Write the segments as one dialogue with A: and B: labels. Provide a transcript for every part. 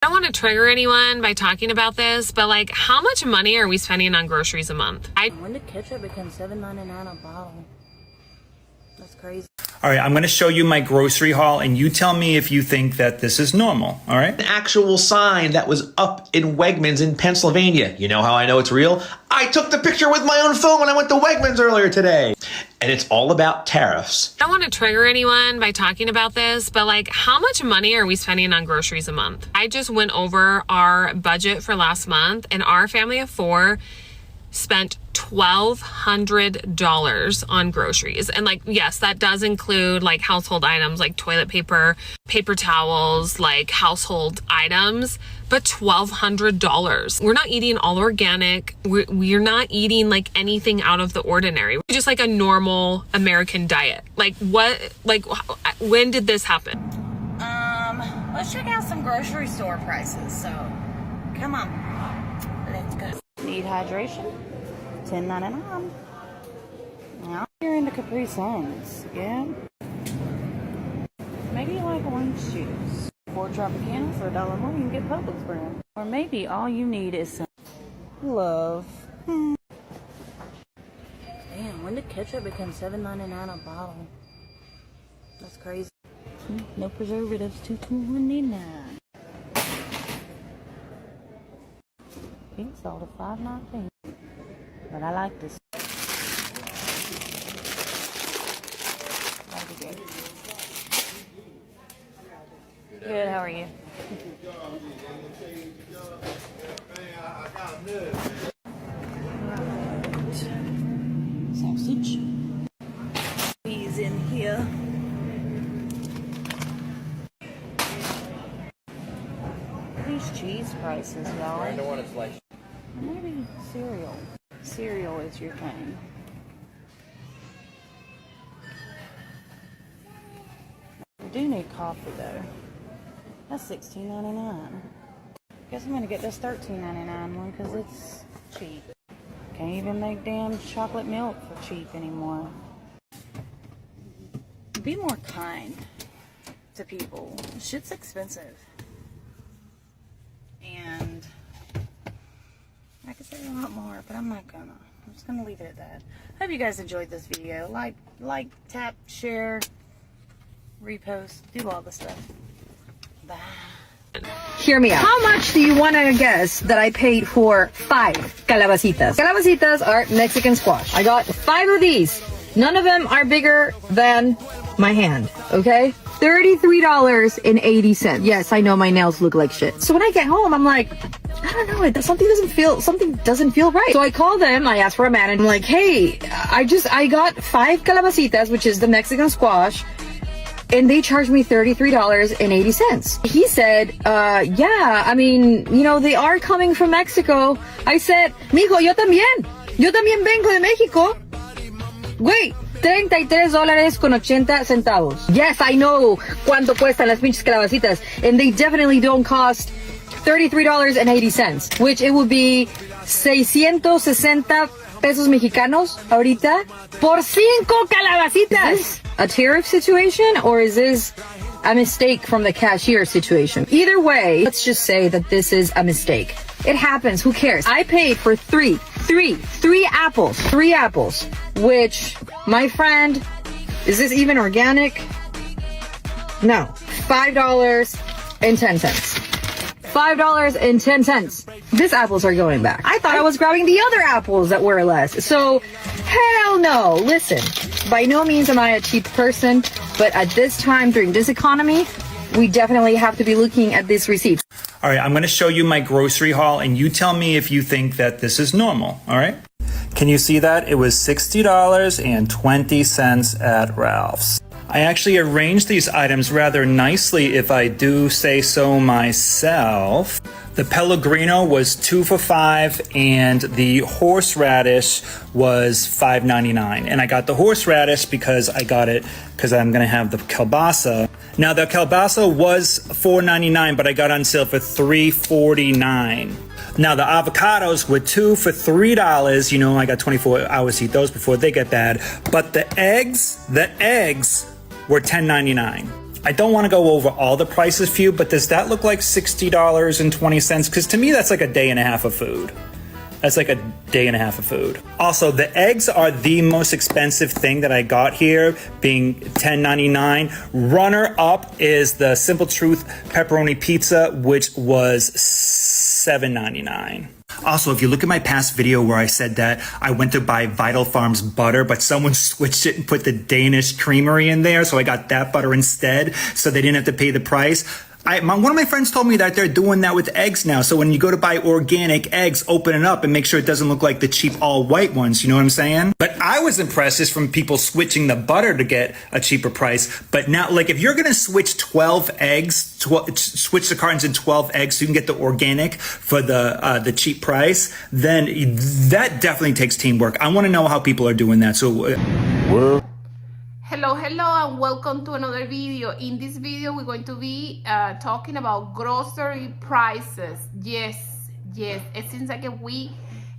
A: I don't want to trigger anyone by talking about this, but like, how much money are we spending on groceries a month?
B: When did ketchup become $7.99 a bottle? That's crazy.
C: All right, I'm going to show you my grocery haul, and you tell me if you think that this is normal, all right?
D: An actual sign that was up in Wegmans in Pennsylvania. You know how I know it's real? I took the picture with my own phone when I went to Wegmans earlier today. And it's all about tariffs.
A: I don't want to trigger anyone by talking about this, but like, how much money are we spending on groceries a month? I just went over our budget for last month, and our family of 4 spent $1,200 on groceries. And like, yes, that does include like household items like toilet paper, paper towels, like household items, but $1,200. We're not eating all organic. We're not eating like anything out of the ordinary. We're just like a normal American diet. Like when did this happen?
B: Let's check out some grocery store prices. So, come on, let's go. Need hydration? $10.99. Now you're into Capri Suns, yeah? Maybe you like orange juice. 4 Tropicana for $1 more, you can get Publix brand. Or maybe all you need is some love. Damn, when did ketchup become $7.99 a bottle? That's crazy. No preservatives, $2.99. Pink salt of $5.19. But I like this. Good, how are you? Sausage. He's in here. These cheese prices, y'all. I don't want to slice. Maybe cereal. Cereal is your thing. I do need coffee though. That's $16.99. Guess I'm gonna get this $13.99 one because it's cheap. Can't even make damn chocolate milk for cheap anymore. Be more kind to people. Shit's expensive. And I could say a lot more, but I'm not gonna. I'm just gonna leave it at that. Hope you guys enjoyed this video. Like, tap, share, repost, do all the stuff. Bye.
E: Hear me out. How much do you want to guess that I paid for 5 calabacitas? Calabacitas are Mexican squash. I got 5 of these. None of them are bigger than my hand, okay? $33.80. Yes, I know my nails look like shit. So when I get home, I'm like, I don't know, something doesn't feel right. So I call them, I ask for a man, and I'm like, hey, I got 5 calabacitas, which is the Mexican squash, and they charged me $33.80. He said, yeah, I mean, you know, they are coming from Mexico. I said, mijo, yo también vengo de México. Wait. $33.80. Yes, I know cuánto cuestan las pinches calabacitas, and they definitely don't cost $33.80, which it would be 660 pesos mexicanos ahorita por 5 calabacitas. Is this a tariff situation, or is this a mistake from the cashier situation? Either way, let's just say that this is a mistake. It happens, who cares? I paid for three apples, which, my friend, is this even organic? No, $5.10. $5.10. These apples are going back. I thought I was grabbing the other apples that were less. So, hell no. Listen, by no means am I a cheap person, but at this time, during this economy, we definitely have to be looking at these receipts.
C: All right, I'm going to show you my grocery haul, and you tell me if you think that this is normal, all right? Can you see that? It was $60.20 at Ralph's. I actually arranged these items rather nicely, if I do say so myself. The Pellegrino was 2 for $5, and the horseradish was $5.99. And I got the horseradish because I'm going to have the kielbasa. Now, the kielbasa was $4.99, but I got on sale for $3.49. Now, the avocados were 2 for $3. You know, I got 24 hours to eat those before they get bad. But the eggs were $10.99. I don't want to go over all the prices for you, but does that look like $60.20? Because to me, that's like a day and a half of food. That's like a day and a half of food. Also, the eggs are the most expensive thing that I got here, being $10.99. Runner up is the Simple Truth pepperoni pizza, which was $7.99. Also, if you look at my past video where I said that I went to buy Vital Farms butter, but someone switched it and put the Danish creamery in there, so I got that butter instead, so they didn't have to pay the price. One of my friends told me that they're doing that with eggs now. So when you go to buy organic eggs, open it up and make sure it doesn't look like the cheap all white ones. You know what I'm saying? But I was impressed just from people switching the butter to get a cheaper price. But now, like, if you're going to switch 12 eggs, switch the cartons in 12 eggs so you can get the organic for the cheap price, then that definitely takes teamwork. I want to know how people are doing that. So,
F: Hello and welcome to another video. In this video we're going to be talking about grocery prices. Yes, it seems like we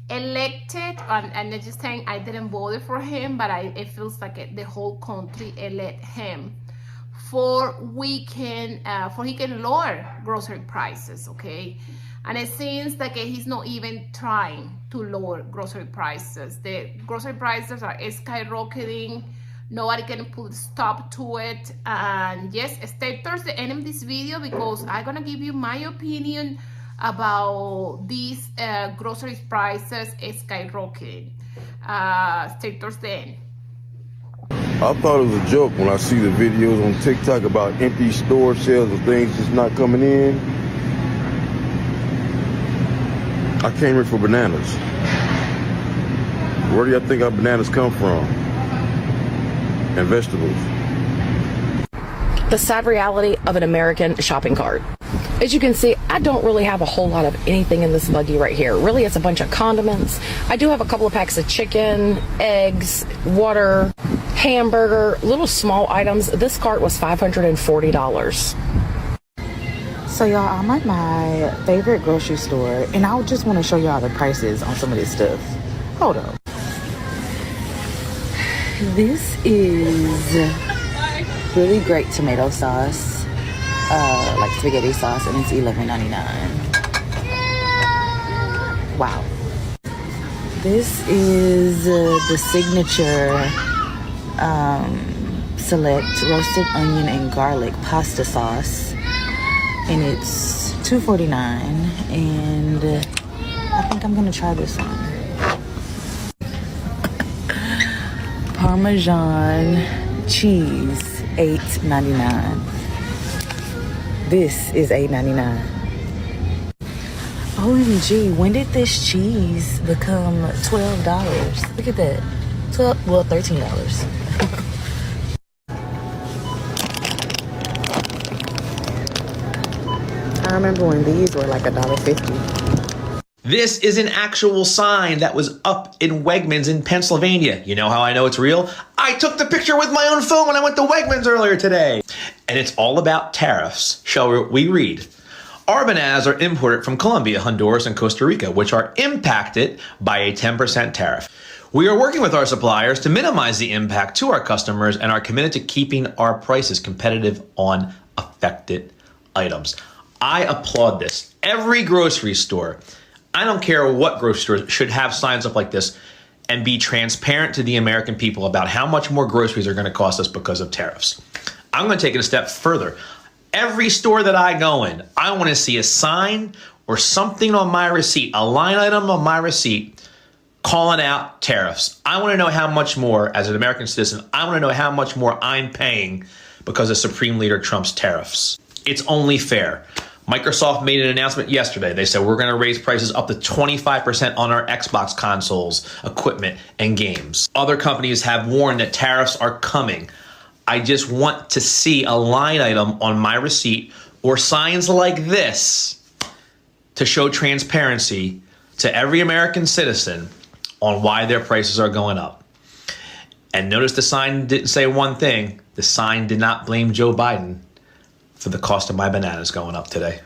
F: elected, and I'm just saying I didn't vote for him, but it feels like the whole country elect him for he can lower grocery prices, okay? And it seems like he's not even trying to lower grocery prices. The grocery prices are skyrocketing. Nobody can put a stop to it. And yes, stay towards the end of this video because I'm gonna give you my opinion about these grocery prices skyrocketing. Stay towards the end.
G: I thought it was a joke when I see the videos on TikTok about empty store shelves of things just not coming in. I came here for bananas. Where do y'all think our bananas come from? And vegetables.
H: The sad reality of an American shopping cart. As you can see, I don't really have a whole lot of anything in this buggy right here. Really, it's a bunch of condiments. I do have a couple of packs of chicken, eggs, water, hamburger, little small items. This cart was $540.
E: So y'all, I'm at my favorite grocery store, and I just want to show y'all the prices on some of this stuff. Hold up. This is really great tomato sauce, like spaghetti sauce, and it's $11.99. Wow. This is the signature select roasted onion and garlic pasta sauce, and it's $2.49. And I think I'm gonna try this one. Parmesan cheese, $8.99. This is $8.99. OMG, when did this cheese become $12? Look at that. $13. I remember when these were like $1.50.
D: This is an actual sign that was up in Wegmans in Pennsylvania. You know how I know it's real? I took the picture with my own phone when I went to Wegmans earlier today. And it's all about tariffs. Shall we read? Our bananas are imported from Colombia, Honduras, and Costa Rica, which are impacted by a 10% tariff. We are working with our suppliers to minimize the impact to our customers and are committed to keeping our prices competitive on affected items. I applaud this. Every grocery store, I don't care what grocery store, should have signs up like this and be transparent to the American people about how much more groceries are going to cost us because of tariffs. I'm going to take it a step further. Every store that I go in, I want to see a sign or something on my receipt, a line item on my receipt calling out tariffs. I want to know how much more, as an American citizen, I want to know how much more I'm paying because of Supreme Leader Trump's tariffs. It's only fair. Microsoft made an announcement yesterday. They said we're going to raise prices up to 25% on our Xbox consoles, equipment, and games. Other companies have warned that tariffs are coming. I just want to see a line item on my receipt or signs like this to show transparency to every American citizen on why their prices are going up. And notice the sign didn't say one thing. The sign did not blame Joe Biden for the cost of my bananas going up today.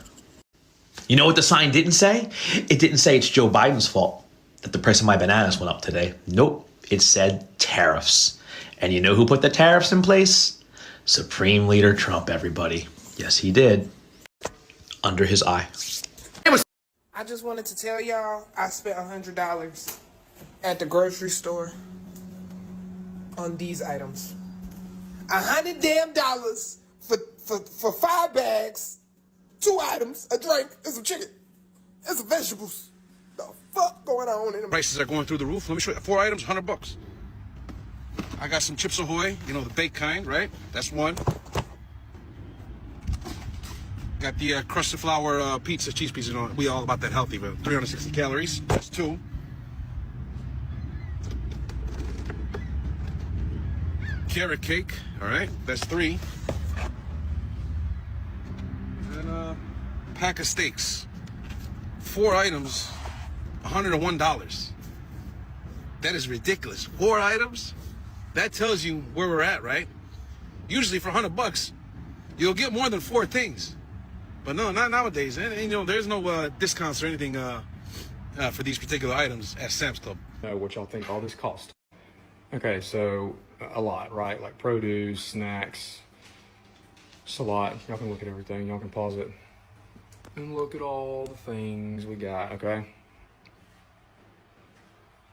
D: You know what the sign didn't say? It didn't say it's Joe Biden's fault that the price of my bananas went up today. Nope, it said tariffs. And you know who put the tariffs in place? Supreme Leader Trump, everybody. Yes, he did. Under his eye.
I: I just wanted to tell y'all I spent $100 at the grocery store on these items. $100 damn for 5 bags, 2 items, a drink, and some chicken, and some vegetables. The fuck going on in them?
J: Prices are going through the roof. Let me show you. 4 items, $100. I got some Chips Ahoy, you know, the baked kind, right? That's one. Got the crusted flour pizza, cheese pizza. You know, we all about that healthy, but 360 calories. That's 2. Carrot cake, all right, that's 3. And a pack of steaks. 4 items, $101. That is ridiculous. 4 items? That tells you where we're at, right? Usually for $100, you'll get more than 4 things. But no, not nowadays. And you know, there's no discounts or anything for these particular items at Sam's Club.
K: What y'all think all this cost? Okay, so a lot, right? Like produce, snacks, just a lot. Y'all can look at everything. Y'all can pause it and look at all the things we got, okay?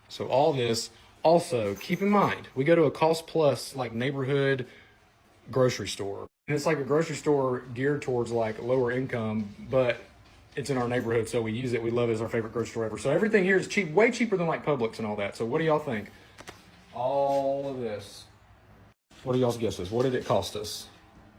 K: So all this, also keep in mind, we go to a cost plus like neighborhood grocery store. And it's like a grocery store geared towards like lower income, but it's in our neighborhood, so we use it. We love it as our favorite grocery store ever. So everything here is cheap, way cheaper than like Publix and all that. So what do y'all think? All of this. What are y'all's guesses? What did it cost us?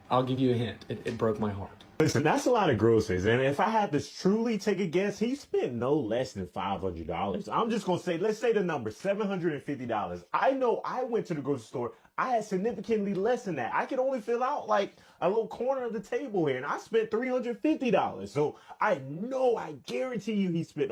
K: I'll give you a hint. It broke my heart.
L: Listen, that's a lot of groceries. And if I had to truly take a guess, he spent no less than $500. I'm just going to say, let's say the number, $750. I know I went to the grocery store. I had significantly less than that. I could only fill out like a little corner of the table here, and I spent $350. So I know, I guarantee you he spent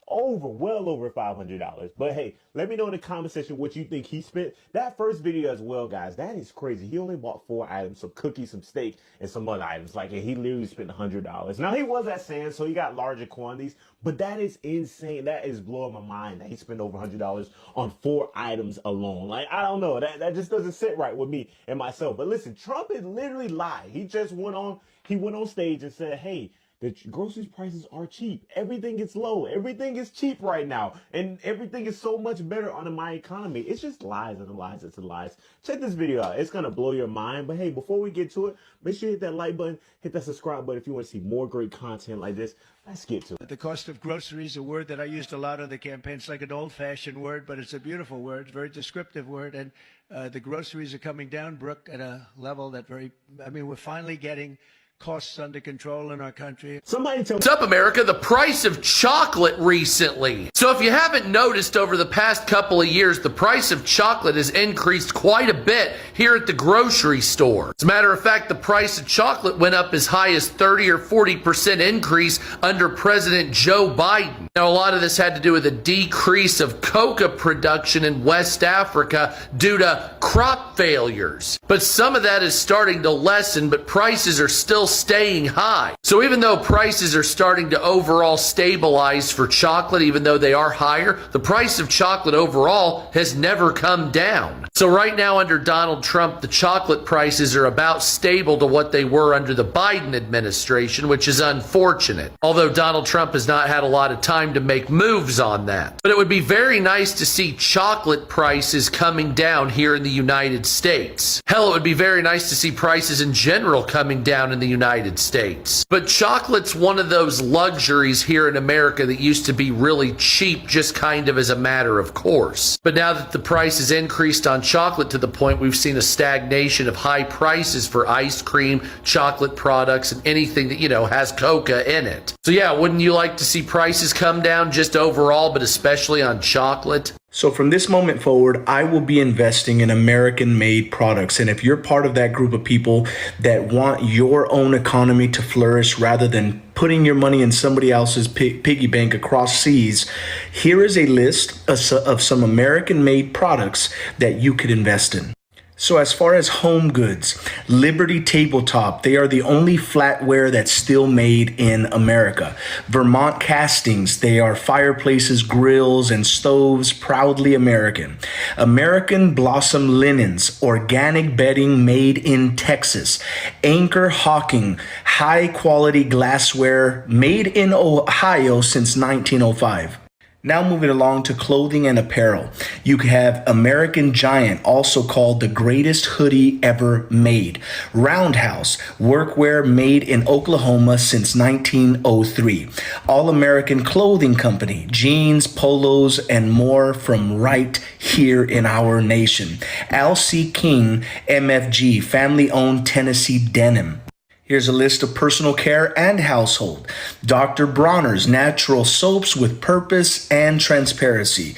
L: well over $500. But hey, let me know in the comment section what you think he spent. That first video as well, guys, that is crazy. He only bought 4 items, some cookies, some steak, and some other items. Like, he literally spent $100. Now, he was at Sam's, so he got larger quantities, but that is insane. That is blowing my mind that he spent over $100 on 4 items alone. Like, I don't know. That just doesn't sit right with me and myself. But listen, Trump is literally lied. He just went on stage and said, hey, the groceries prices are cheap. Everything is low. Everything is cheap right now. And everything is so much better under my economy. It's just lies and lies and lies. Check this video out. It's going to blow your mind. But hey, before we get to it, make sure you hit that like button, hit that subscribe button if you want to see more great content like this. Let's get to it.
M: The cost of groceries, a word that I used a lot on the campaign. It's like an old-fashioned word, but it's a beautiful word, very descriptive word. And the groceries are coming down, Brooke, at a level that we're finally getting costs under control in our country.
L: Somebody tell me.
N: What's up, America? The price of chocolate recently. So if you haven't noticed, over the past couple of years, the price of chocolate has increased quite a bit here at the grocery store. As a matter of fact, the price of chocolate went up as high as 30 or 40% increase under President Joe Biden. Now, a lot of this had to do with a decrease of coca production in West Africa due to crop failures. But some of that is starting to lessen, but prices are still staying high. So even though prices are starting to overall stabilize for chocolate, even though they are higher, the price of chocolate overall has never come down. So right now under Donald Trump, the chocolate prices are about stable to what they were under the Biden administration, which is unfortunate. Although Donald Trump has not had a lot of time to make moves on that. But it would be very nice to see chocolate prices coming down here in the United States. Hell, it would be very nice to see prices in general coming down in the United States. But chocolate's one of those luxuries here in America that used to be really cheap, just kind of as a matter of course. But now that the price has increased on chocolate to the point we've seen a stagnation of high prices for ice cream, chocolate products, and anything that, has coca in it. So yeah, wouldn't you like to see prices come down just overall, but especially on chocolate?
C: So from this moment forward, I will be investing in American-made products. And if you're part of that group of people that want your own economy to flourish rather than putting your money in somebody else's piggy bank across seas, here is a list of some American-made products that you could invest in. So as far as home goods, Liberty Tabletop, they are the only flatware that's still made in America. Vermont Castings, they are fireplaces, grills, and stoves, proudly American. American Blossom Linens, organic bedding made in Texas. Anchor Hawking, high quality glassware made in Ohio since 1905. Now moving along to clothing and apparel. You have American Giant, also called the greatest hoodie ever made. Roundhouse, workwear made in Oklahoma since 1903. All American Clothing Company, jeans, polos, and more from right here in our nation. L.C. King, MFG, family-owned Tennessee denim. Here's a list of personal care and household. Dr. Bronner's natural soaps with purpose and transparency.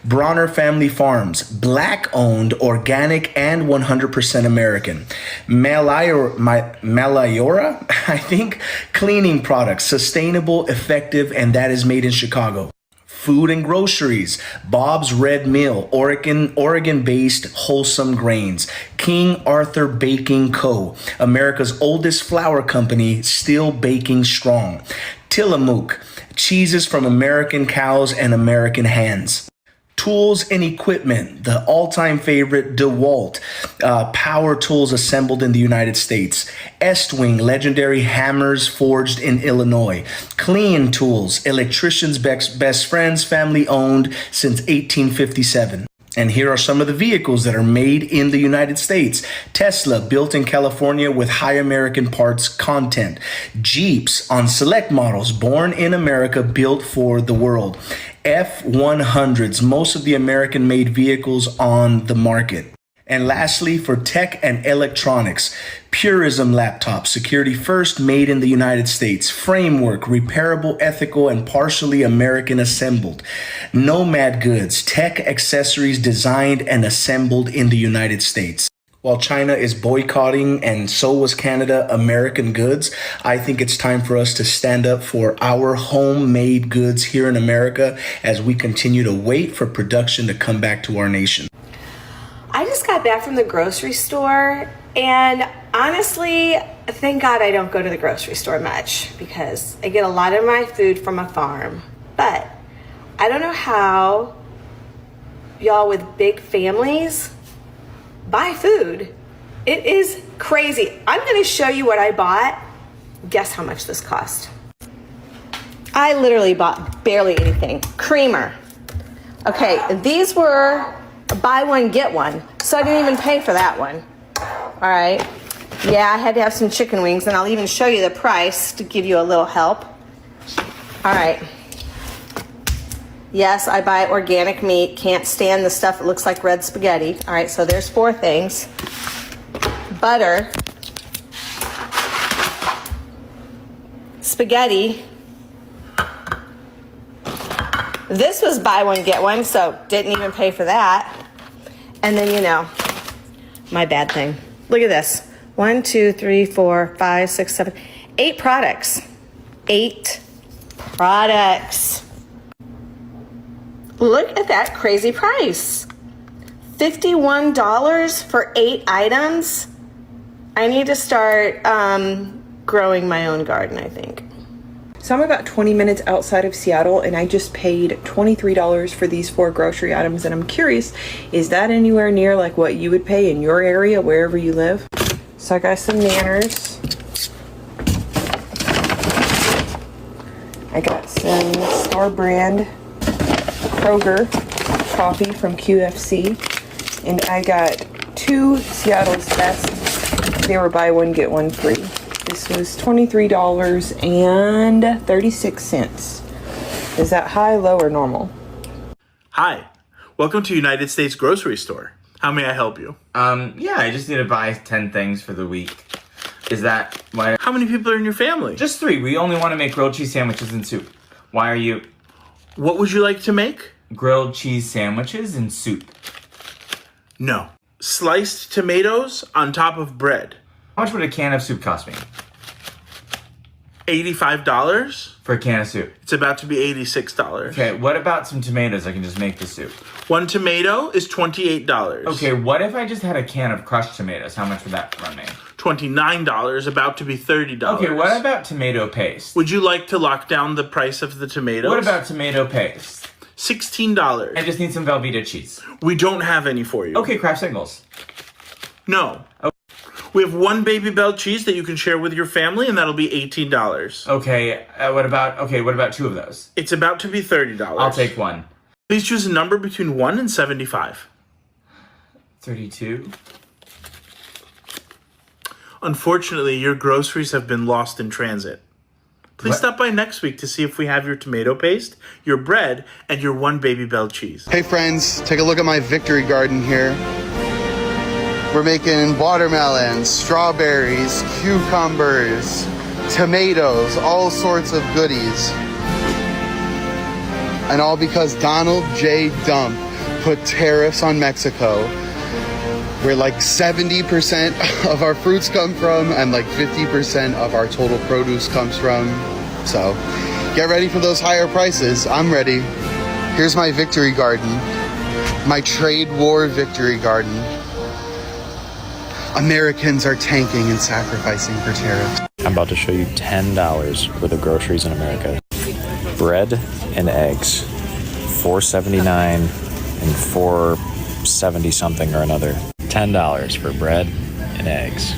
C: Bronner Family Farms, black owned, organic, and 100% American. Malayora, I think, cleaning products, sustainable, effective, and that is made in Chicago. Food and groceries, Bob's Red Mill, Oregon-based wholesome grains. King Arthur Baking Co., America's oldest flour company, still baking strong. Tillamook, cheeses from American cows and American hands. Tools and equipment, the all-time favorite DeWalt, power tools assembled in the United States. Estwing, legendary hammers forged in Illinois. Clean Tools, electricians' best friends, family-owned since 1857. And here are some of the vehicles that are made in the United States. Tesla, built in California with high American parts content. Jeeps on select models, born in America, built for the world. F-100s, most of the American-made vehicles on the market. And lastly, for tech and electronics, Purism laptops, security first, made in the United States. Framework, repairable, ethical, and partially American assembled. Nomad goods, tech accessories designed and assembled in the United States. While China is boycotting, and so was Canada, American goods, I think it's time for us to stand up for our homemade goods here in America as we continue to wait for production to come back to our nation.
O: I just got back from the grocery store, and honestly, thank God I don't go to the grocery store much because I get a lot of my food from a farm. But I don't know how y'all with big families buy food. It is crazy. I'm gonna show you what I bought. Guess how much this cost. I literally bought barely anything. Creamer. Okay, these were buy one, get one. So I didn't even pay for that one. All right. Yeah, I had to have some chicken wings, and I'll even show you the price to give you a little help. All right. Yes, I buy organic meat. Can't stand the stuff that looks like red spaghetti. All right, so there's 4 things. Butter. Spaghetti. This was buy one, get one, so didn't even pay for that. And then, you know, my bad thing. Look at this. 1, 2, 3, 4, 5, 6, 7, 8 products. 8 products. Look at that crazy price. $51 for 8 items. I need to start growing my own garden, I think.
P: So I'm about 20 minutes outside of Seattle, and I just paid $23 for these 4 grocery items, and I'm curious, is that anywhere near like what you would pay in your area, wherever you live? So I got some Nanners. I got some Star Brand Kroger coffee from QFC, and I got 2 Seattle's Best. They were buy one, get one free. This was $23.36. Is that high, low, or normal?
Q: Hi, welcome to United States Grocery Store. How may I help you?
R: Yeah, I just need to buy 10 things for the week. Is that why?
Q: How many people are in your family?
R: Just 3. We only want to make grilled cheese sandwiches and soup. Why are you?
Q: What would you like to make?
R: Grilled cheese sandwiches and soup.
Q: No. Sliced tomatoes on top of bread.
R: How much would a can of soup cost me?
C: $85
R: for a can of soup.
C: It's about to be $86.
R: Okay, what about some tomatoes? I can just make the soup.
C: One tomato is $28.
R: Okay, what if I just had a can of crushed tomatoes? How much would that run me?
C: $29, about to be $30.
R: Okay, what about tomato paste?
C: Would you like to lock down the price of the tomatoes?
R: What about tomato paste?
C: $16.
R: I just need some Velveeta cheese.
C: We don't have any for you.
R: Okay, Kraft Singles.
C: No. Okay. We have one Baby Bell cheese that you can share with your family, and that'll be $18.
R: Okay, what about two of those?
C: It's about to be $30.
R: I'll take one.
C: Please choose a number between 1 and 75.
R: 32.
C: Unfortunately, your groceries have been lost in transit. Please stop by next week to see if we have your tomato paste, your bread, and your one Baby Bell cheese.
S: Hey friends, take a look at my victory garden here. We're making watermelons, strawberries, cucumbers, tomatoes, all sorts of goodies. And all because Donald J. Dump put tariffs on Mexico, where like 70% of our fruits come from and like 50% of our total produce comes from. So get ready for those higher prices. I'm ready. Here's my victory garden, my trade war victory garden. Americans are tanking and sacrificing for tariffs.
T: I'm about to show you $10 worth of groceries in America. Bread and eggs, $4.79 and $4.70 something or another. $10 for bread and eggs.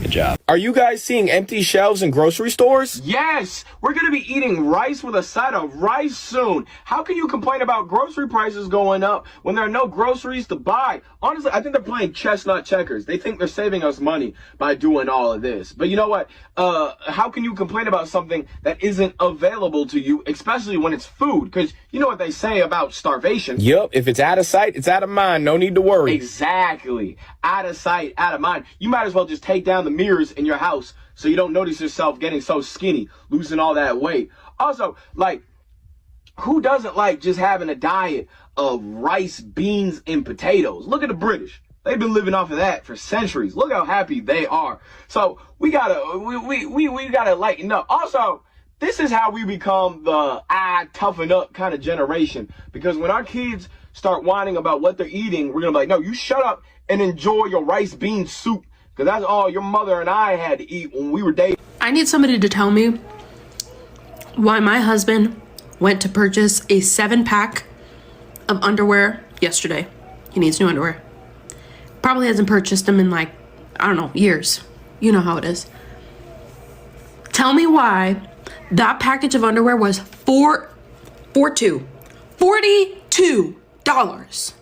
T: Good job.
U: Are you guys seeing empty shelves in grocery stores?
V: Yes! We're gonna be eating rice with a side of rice soon. How can you complain about grocery prices going up when there are no groceries to buy? Honestly, I think they're playing chestnut checkers. They think they're saving us money by doing all of this. But you know what? How can you complain about something that isn't available to you, especially when it's food? Because you know what they say about starvation.
U: Yup, if it's out of sight, it's out of mind. No need to worry.
V: Exactly. Out of sight, out of mind. You might as well just take down the mirrors in your house so you don't notice yourself getting so skinny, losing all that weight. Also, like, who doesn't like just having a diet of rice, beans, and potatoes? Look at the British. They've been living off of that for centuries. Look how happy they are. So we gotta lighten up. Also, this is how we become the toughen up kind of generation. Because when our kids start whining about what they're eating, we're gonna be like, no, you shut up and enjoy your rice bean soup. Because that's all your mother and I had to eat when we were dating.
W: I need somebody to tell me why my husband went to purchase a 7-pack of underwear yesterday. He needs new underwear. Probably hasn't purchased them in like, I don't know, years. You know how it is. Tell me why that package of underwear was $42. $42.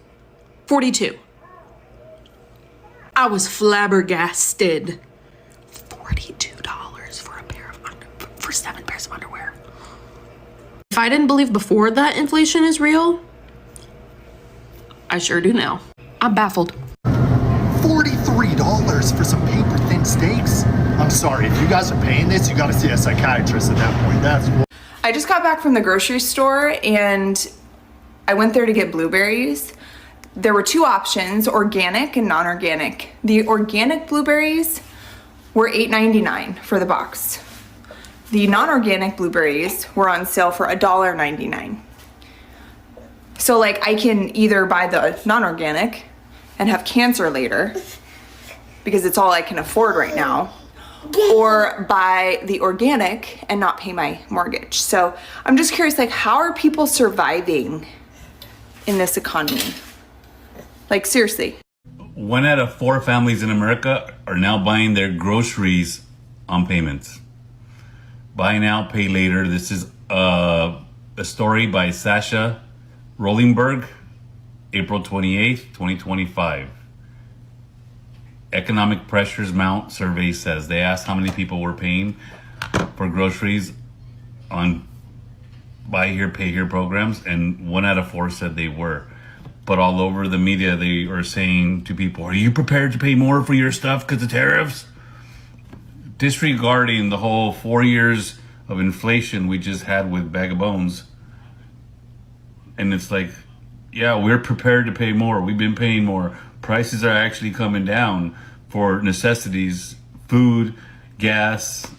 W: I was flabbergasted. $42 for a pair of for 7 pairs of underwear. If I didn't believe before that inflation is real, I sure do now. I'm baffled.
X: $43 for some paper thin steaks? I'm sorry, if you guys are paying this, you gotta see a psychiatrist at that point. That's what.
P: I just got back from the grocery store and I went there to get blueberries. There were 2 options, organic and non-organic. The organic blueberries were $8.99 for the box. The non-organic blueberries were on sale for $1.99. So like I can either buy the non-organic and have cancer later because it's all I can afford right now, or buy the organic and not pay my mortgage. So I'm just curious, like, how are people surviving in this economy? Like, seriously.
Y: 1 out of 4 families in America are now buying their groceries on payments. Buy now, pay later. This is a story by Sasha Rollingberg, April 28th, 2025. Economic pressures mount, survey says. They asked how many people were paying for groceries on buy here, pay here programs, and 1 out of 4 said they were. But all over the media, they are saying to people, are you prepared to pay more for your stuff because of tariffs? Disregarding the whole 4 years of inflation we just had with Bag of Bones. And it's like, yeah, we're prepared to pay more. We've been paying more. Prices are actually coming down for necessities, food, gas,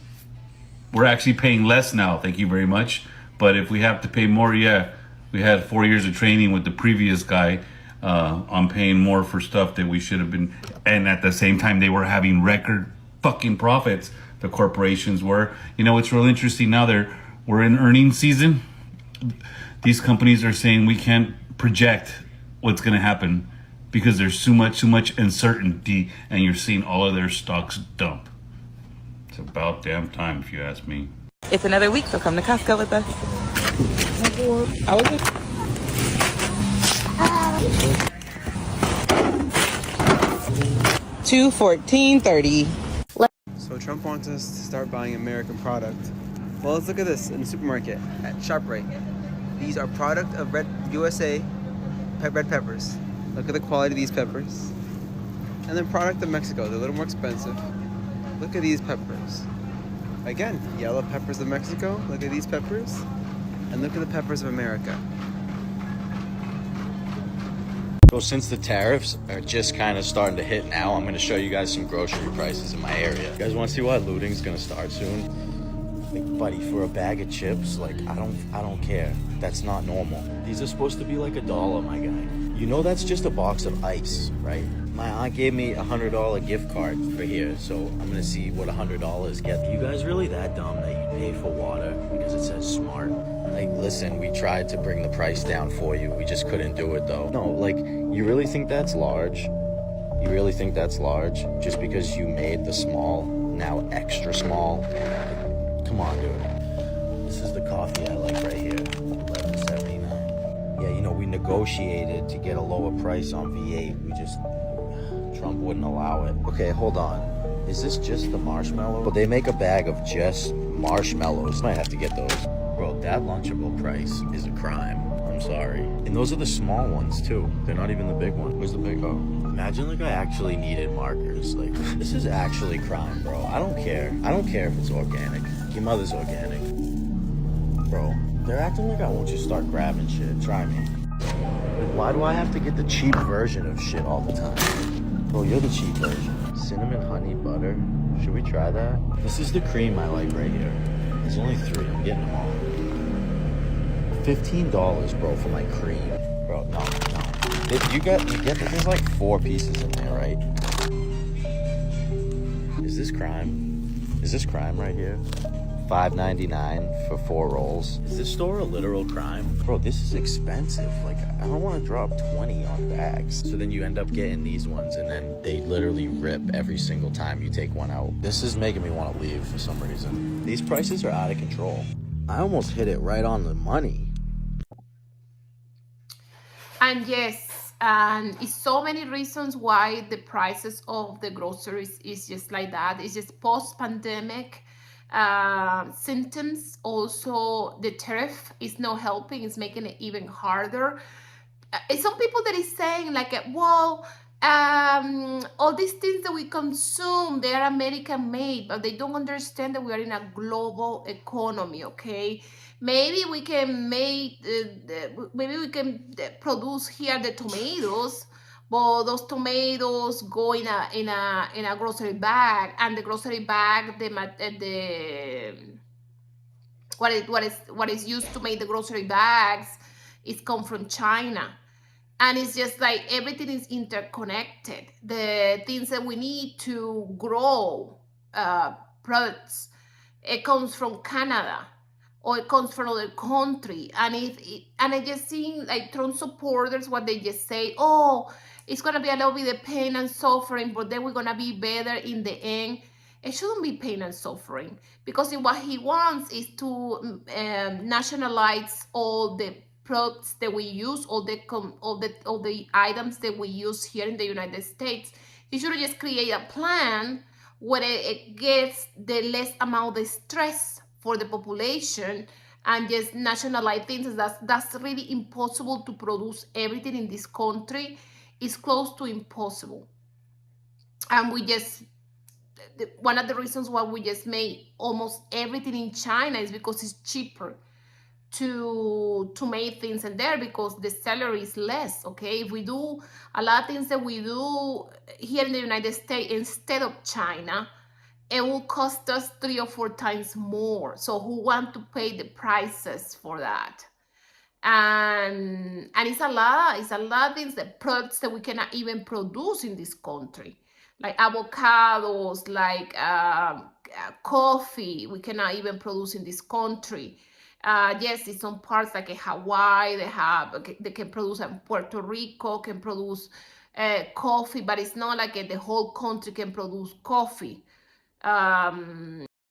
Y: we're actually paying less now. Thank you very much. But if we have to pay more, yeah, we had 4 years of training with the previous guy on paying more for stuff that we should have been. And at the same time, they were having record fucking profits. The corporations were. You know, it's real interesting now. We're in earnings season. These companies are saying we can't project what's going to happen because there's too much uncertainty, and you're seeing all of their stocks dump. It's about damn time, if you ask me.
A: It's another week, so come to Costco with us. $214.30.
B: So Trump wants us to start buying American product. Well, let's look at this in the supermarket at ShopRite. These are product of USA red peppers. Look at the quality of these peppers. And then product of Mexico. They're a little more expensive. Look at these peppers. Again, yellow peppers of Mexico. Look at these peppers. And look at the peppers of America.
F: So since the tariffs are just kind of starting to hit now, I'm going to show you guys some grocery prices in my area. You guys want to see why looting's going to start soon? Like, buddy, for a bag of chips, like, I don't care. That's not normal. These are supposed to be like $1, my guy. You know that's just a box of ice, right? My aunt gave me a $100 gift card for here, so I'm going to see what $100 get. Are you guys really that dumb that you pay for water because it says smart? Like, listen, we tried to bring the price down for you. We just couldn't do it, though. No, like, you really think that's large? You really think that's large? Just because you made the small now extra small? Come on, dude. This is the coffee I like right here. $11.79. Yeah, you know, we negotiated to get a lower price on V8. Trump wouldn't allow it. Okay, hold on. Is this just the marshmallow? Well, they make a bag of just marshmallows. Might have to get those. Bro, that Lunchable price is a crime. I'm sorry. And those are the small ones, too. They're not even the big one. Where's the big? Oh. Imagine, like, I actually needed markers. Like, this is actually crime, bro. I don't care. I don't care if it's organic. Your mother's organic. Bro, they're acting like I won't just start grabbing shit. Try me. Like, why do I have to get the cheap version of shit all the time? Bro, you're the cheap version. Cinnamon, honey, butter. Should we try that? This is the cream I like right here. There's only 3. I'm getting them all. $15, bro, for my cream. Bro, no. You get that there's like 4 pieces in there, right? Is this crime? Is this crime right here? $5.99 for 4 rolls. Is this store a literal crime? Bro, this is expensive. Like, I don't want to drop 20 on bags. So then you end up getting these ones, and then they literally rip every single time you take one out. This is making me want to leave for some reason. These prices are out of control. I almost hit it right on the money.
W: And yes, and it's so many reasons why the prices of the groceries is just like that. It's just post-pandemic symptoms. Also, the tariff is not helping. It's making it even harder. Some people that is saying like, well, all these things that we consume, they are American made, but they don't understand that we are in a global economy. Okay, maybe we can make produce here the tomatoes, but those tomatoes go in a grocery bag, and the grocery bag, what is used to make the grocery bags is come from China. And it's just like everything is interconnected. The things that we need to grow products, it comes from Canada or it comes from other country. And I just see like Trump supporters, what they just say, oh, it's gonna be a little bit of pain and suffering, but then we're gonna be better in the end. It shouldn't be pain and suffering, because what he wants is to nationalize all the products that we use, all the items that we use here in the United States. You should just create a plan where it gets the less amount of stress for the population, and just nationalize things. That's really impossible to produce everything in this country. It's close to impossible. And one of the reasons why we just made almost everything in China is because it's cheaper to make things in there, because the salary is less. Okay, if we do a lot of things that we do here in the United States instead of China,
D: it will cost us 3 or 4 times more. So who want to pay the prices for that? And it's a lot of things, the products that we cannot even produce in this country, like avocados, like coffee, we cannot even produce in this country. Yes, in some parts like in Hawaii, they can produce, and Puerto Rico can produce coffee, but it's not like the whole country can produce coffee.